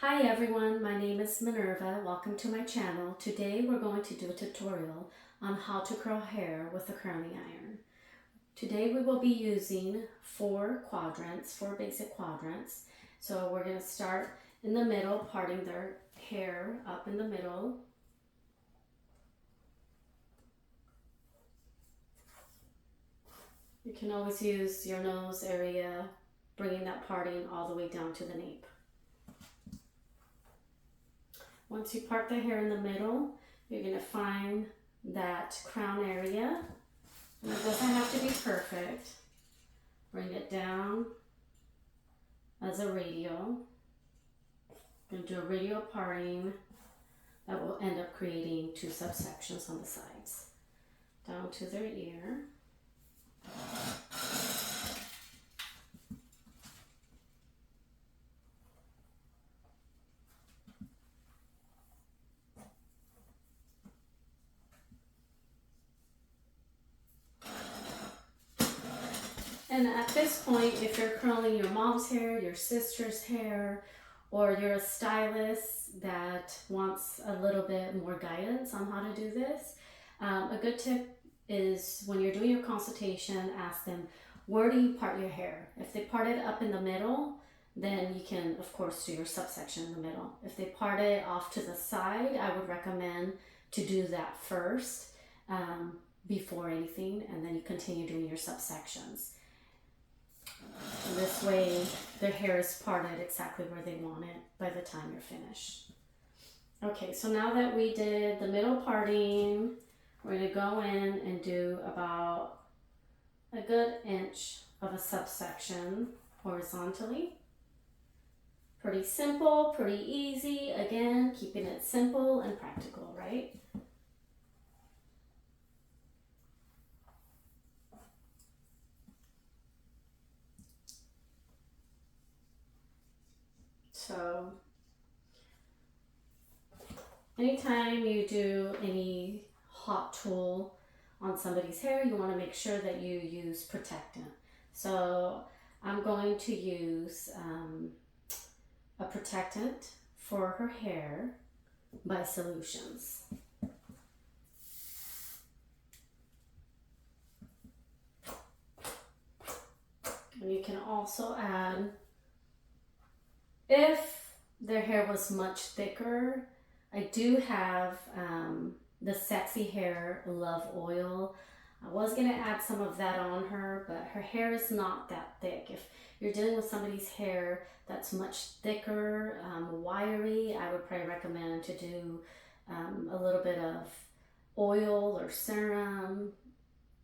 Hi everyone, my name is Minerva. Welcome to my channel. Today we're going to do a tutorial on how to curl hair with a curling iron. Today we will be using four basic quadrants. So we're going to start in the middle, parting their hair up in the middle. You can always use your nose area, bringing that parting all the way down to the nape. Once you part the hair in the middle, you're going to find that crown area. And it doesn't have to be perfect. Bring it down as a radial. Going to do a radial parting that will end up creating two subsections on the sides. Down to their ear. And at this point, if you're curling your mom's hair, your sister's hair, or you're a stylist that wants a little bit more guidance on how to do this, a good tip is when you're doing your consultation, ask them, where do you part your hair? If they part it up in the middle, then you can, of course, do your subsection in the middle. If they part it off to the side, I would recommend to do that first before anything, and then you continue doing your subsections. And this way, their hair is parted exactly where they want it by the time you're finished. Okay, so now that we did the middle parting, we're going to go in and do about a good inch of a subsection horizontally. Pretty simple, pretty easy. Again, keeping it simple and practical, right? So anytime you do any hot tool on somebody's hair, you want to make sure that you use protectant. So I'm going to use a protectant for her hair by Solutions. And you can also add, if their hair was much thicker, I do have the Sexy Hair Love Oil. I was going to add some of that on her, but her hair is not that thick. If you're dealing with somebody's hair that's much thicker, wiry, I would probably recommend to do a little bit of oil or serum,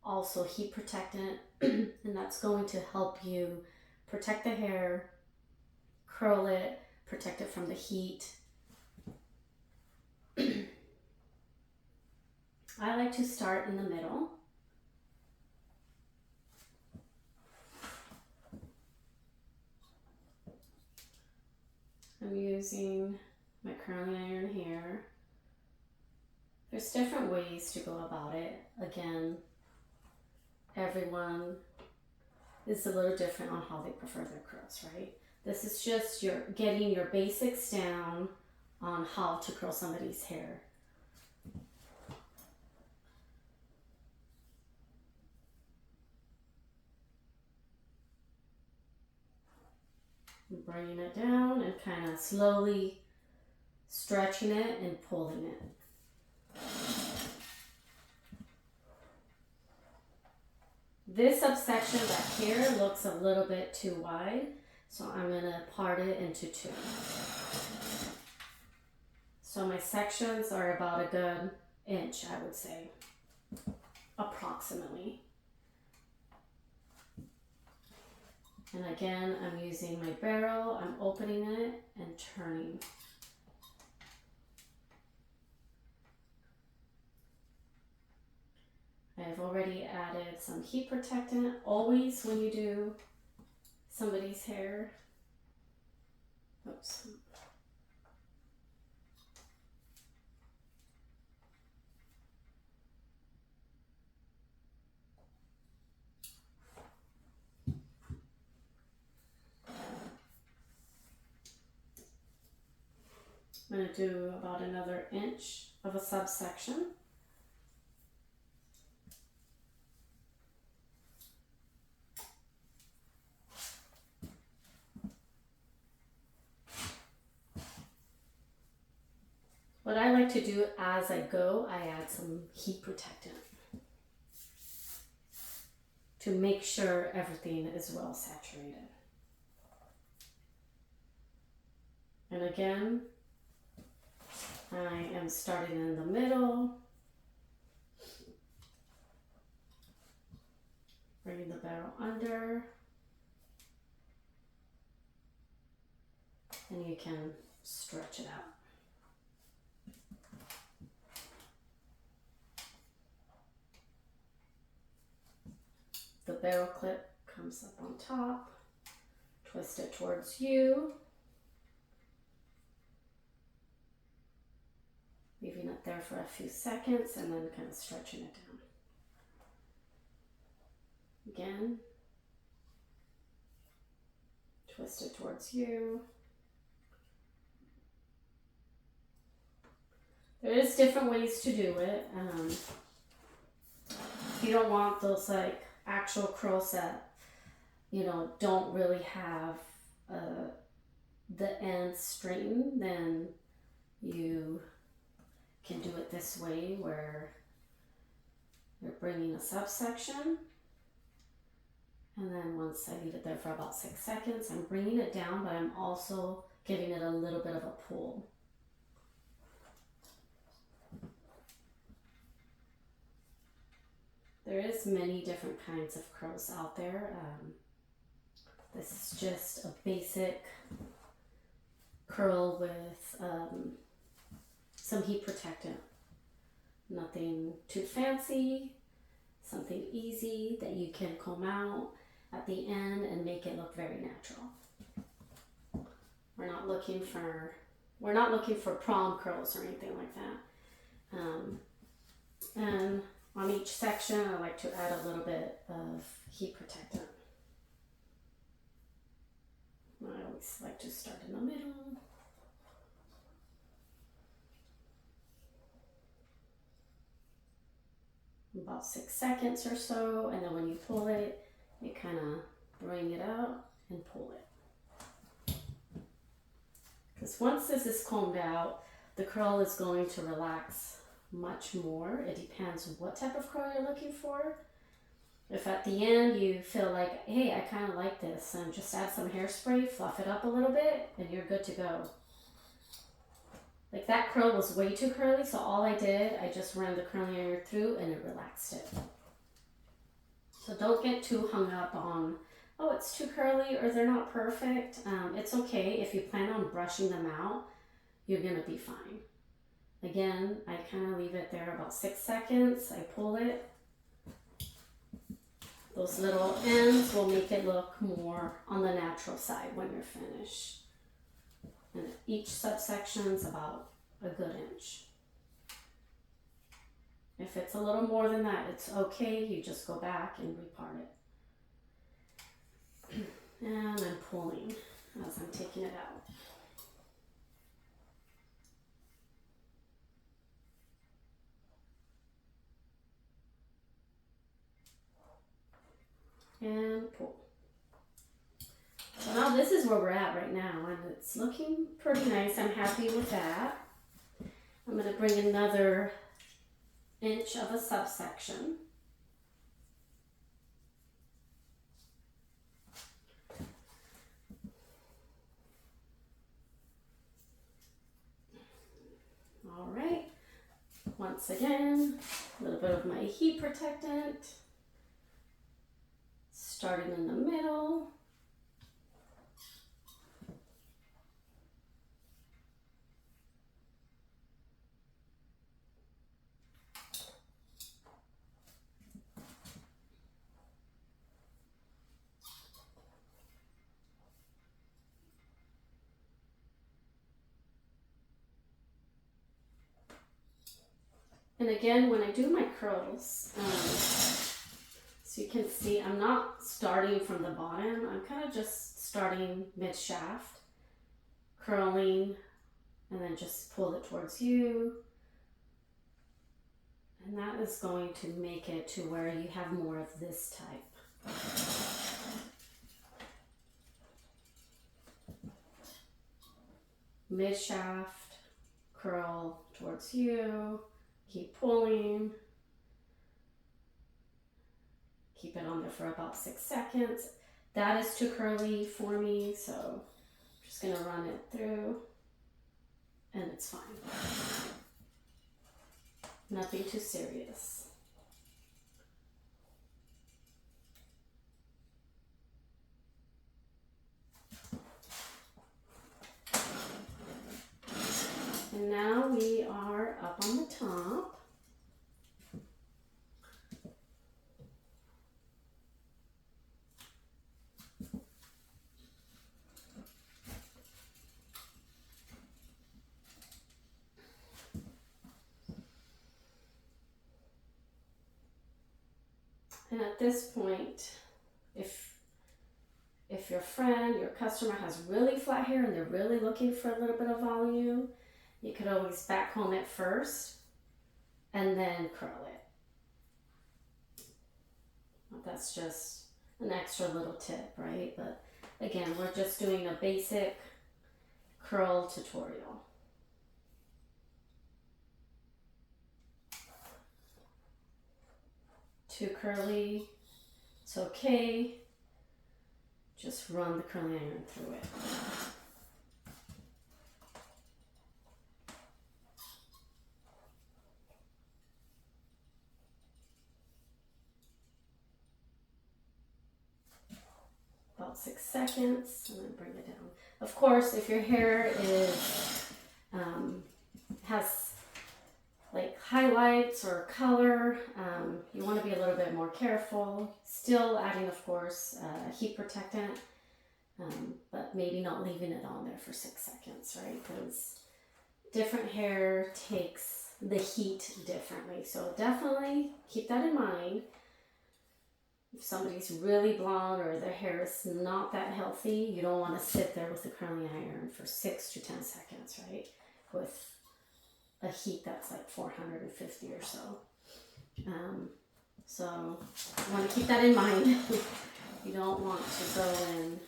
also heat protectant, and that's going to help you protect the hair, curl it, protect it from the heat. I like to start in the middle. I'm using my curling iron here. There's different ways to go about it. Again, everyone is a little different on how they prefer their curls, right? This is just getting your basics down on how to curl somebody's hair. Bringing it down and kind of slowly stretching it and pulling it. This subsection back here looks a little bit too wide, so I'm going to part it into two. So my sections are about a good inch, I would say, approximately. And again, I'm using my barrel, I'm opening it and turning. I've already added some heat protectant. Always when you do somebody's hair, oops. I'm going to do about another inch of a subsection. What I like to do as I go, I add some heat protectant to make sure everything is well saturated. And again, I am starting in the middle, bringing the barrel under, and you can stretch it out. The barrel clip comes up on top, twist it towards you, leaving it there for a few seconds and then kind of stretching it down. Again, twist it towards you. There is different ways to do it. If you don't want those like actual curls that, you know, don't really have the ends straightened, then you can do it this way where you're bringing a subsection, and then once I leave it there for about 6 seconds, I'm bringing it down, but I'm also giving it a little bit of a pull. There is many different kinds of curls out there. This is just a basic curl with some heat protectant. Nothing too fancy, something easy that you can comb out at the end and make it look very natural. We're not looking for prom curls or anything like that. And on each section, I like to add a little bit of heat protectant. I always like to start in the middle. About 6 seconds or so, and then when you pull it, you kind of bring it out and pull it. Because once this is combed out, the curl is going to relax much more. It depends what type of curl you're looking for. If at the end you feel like, hey, I kind of like this, and just add some hairspray, fluff it up a little bit, and you're good to go. Like that curl was way too curly, so all I did, I just ran the curling iron through and it relaxed it. So don't get too hung up on, oh, it's too curly or they're not perfect. It's okay. If you plan on brushing them out, you're going to be fine. Again, I kind of leave it there about 6 seconds. I pull it. Those little ends will make it look more on the natural side when you're finished. And each subsection is about a good inch. If it's a little more than that, it's okay. You just go back and repart it. And I'm pulling as I'm taking it out. And pull. So now this is where we're at right now, and it's looking pretty nice. I'm happy with that. I'm going to bring another inch of a subsection. All right. Once again, a little bit of my heat protectant. Starting in the middle. And again, when I do my curls, so you can see I'm not starting from the bottom. I'm kind of just starting mid-shaft, curling, and then just pull it towards you. And that is going to make it to where you have more of this type. Mid shaft, curl towards you, keep pulling. Keep it on there for about 6 seconds. That is too curly for me, so I'm just gonna run it through and it's fine. Nothing too serious. And now we are up on the top. And at this point, if your friend, your customer has really flat hair and they're really looking for a little bit of volume, you could always back comb it first and then curl it. That's just an extra little tip, right? But again, we're just doing a basic curl tutorial. Too curly, it's okay. Just run the curling iron through it. About 6 seconds, and then bring it down. Of course, if your hair is has like highlights or color, you want to be a little bit more careful. Still adding, of course, heat protectant, but maybe not leaving it on there for 6 seconds, right? Because different hair takes the heat differently. So definitely keep that in mind. If somebody's really blonde or their hair is not that healthy, you don't want to sit there with the curling iron for 6 to 10 seconds, right? With a heat that's like 450 or so. So you want to keep that in mind. You don't want to go in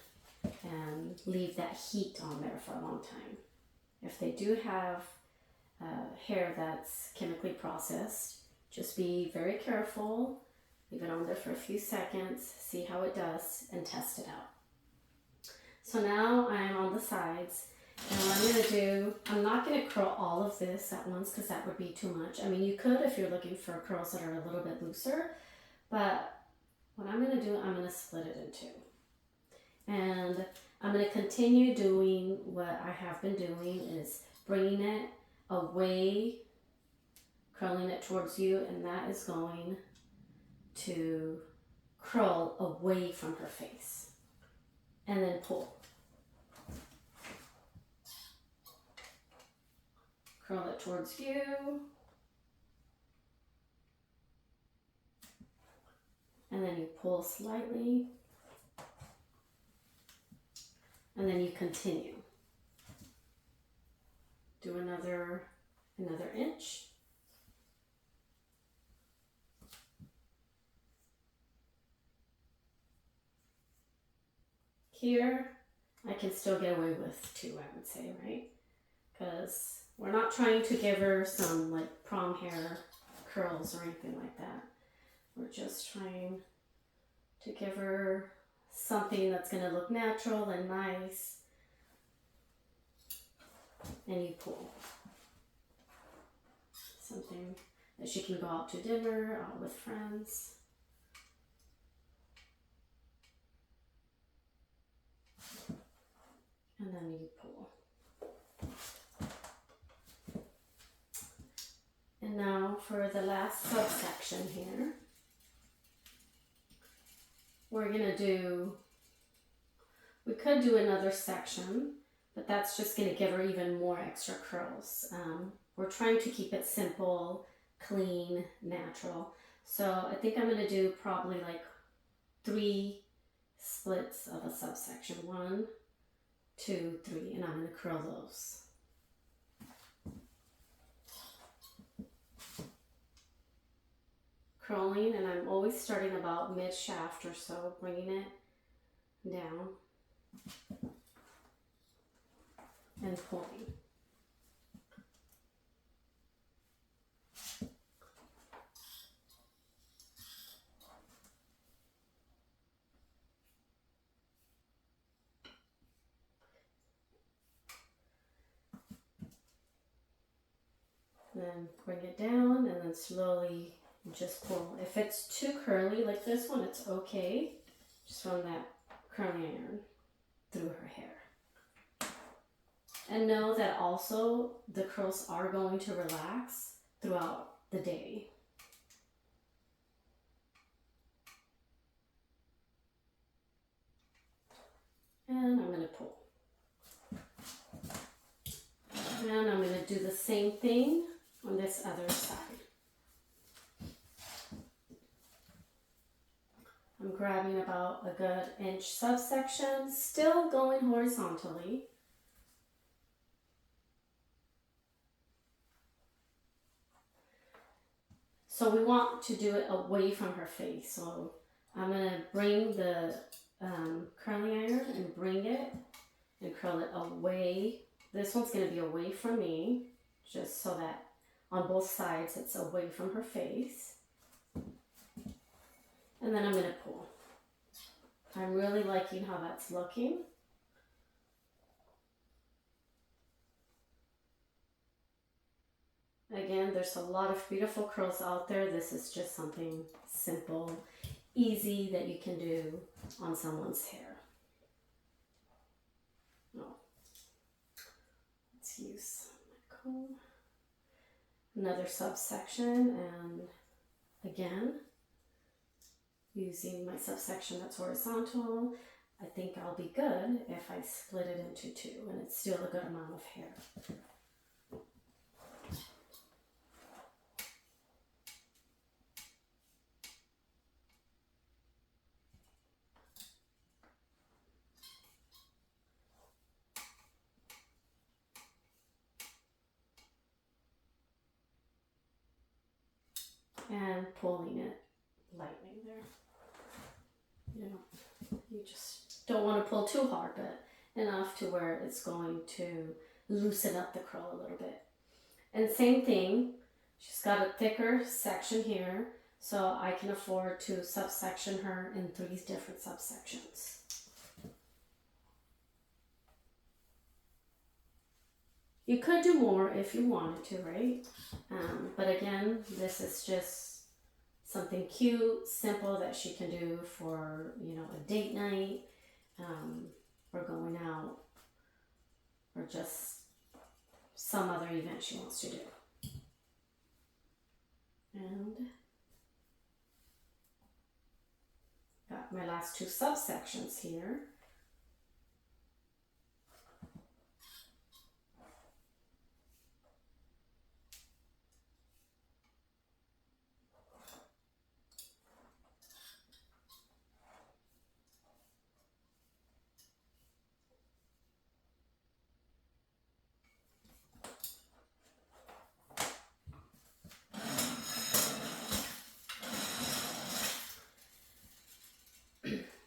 and leave that heat on there for a long time. If they do have hair that's chemically processed, just be very careful. Leave it on there for a few seconds, see how it does, and test it out. So now I'm on the sides. And what I'm going to do, I'm not going to curl all of this at once because that would be too much. I mean, you could if you're looking for curls that are a little bit looser, but what I'm going to do, I'm going to split it in two. And I'm going to continue doing what I have been doing, is bringing it away, curling it towards you, and that is going to curl away from her face. And then pull. Curl it towards you. And then you pull slightly. And then you continue. Do another inch. Here, I can still get away with 2, I would say, right? Because we're not trying to give her some like prom hair curls or anything like that. We're just trying to give her something that's going to look natural and nice. And you pull. Something that she can go out to dinner, out with friends. And then you pull. And now for the last subsection here, we're going to do, we could do another section, but that's just going to give her even more extra curls. We're trying to keep it simple, clean, natural. So I think I'm going to do probably like 3 splits of a subsection. 1, 2, 3, and I'm going to curl those. curling, and I'm always starting about mid shaft or so, bringing it down and pulling. Then bring it down and then slowly just pull. If it's too curly like this one, it's okay. Just run that curling iron through her hair. And know that also the curls are going to relax throughout the day. And I'm going to pull. And I'm going to do the same thing on this other side. I'm grabbing about a good inch subsection, still going horizontally. So we want to do it away from her face. So I'm going to bring the curling iron and bring it and curl it away. This one's going to be away from me, just so that on both sides it's away from her face. And then I'm going to pull. I'm really liking how that's looking. Again, there's a lot of beautiful curls out there. This is just something simple, easy that you can do on someone's hair. Oh. Let's use my comb. Another subsection, and again, using my subsection that's horizontal, I think I'll be good if I split it into two, and it's still a good amount of hair. And pulling it lightly there. You just don't want to pull too hard, but enough to where it's going to loosen up the curl a little bit. And same thing, she's got a thicker section here, so I can afford to subsection her in 3 different subsections. You could do more if you wanted to, right? But again, this is just something cute, simple that she can do for, a date night, or going out, or just some other event she wants to do. And got my last 2 subsections here.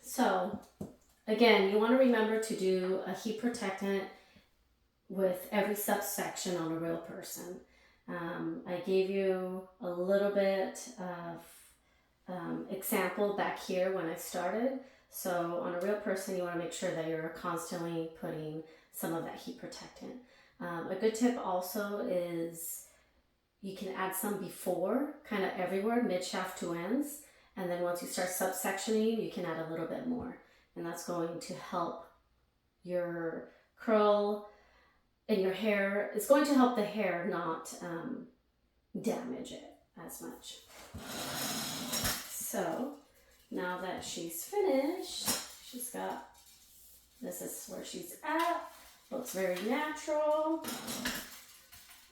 So again, you want to remember to do a heat protectant with every subsection on a real person. I gave you a little bit of example back here when I started. So on a real person, you want to make sure that you're constantly putting some of that heat protectant. A good tip also is you can add some before, kind of everywhere, mid shaft to ends. And then once you start subsectioning, you can add a little bit more. And that's going to help your curl in your hair. It's going to help the hair not damage it as much. So now that she's finished, she's got, this is where she's at. Looks very natural.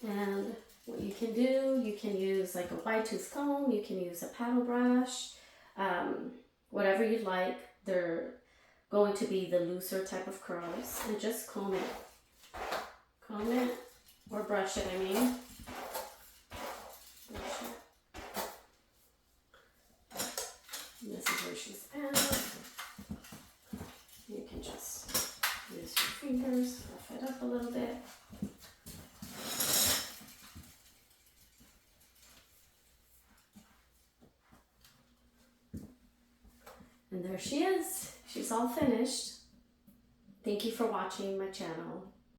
And what you can do, you can use like a wide tooth comb, you can use a paddle brush, whatever you like. They're going to be the looser type of curls, and just comb it. Comb it, or brush it, I mean. Brush it. And this is where she's at. You can just use your fingers, fluff it up a little bit. And there she is. She's all finished. Thank you for watching my channel.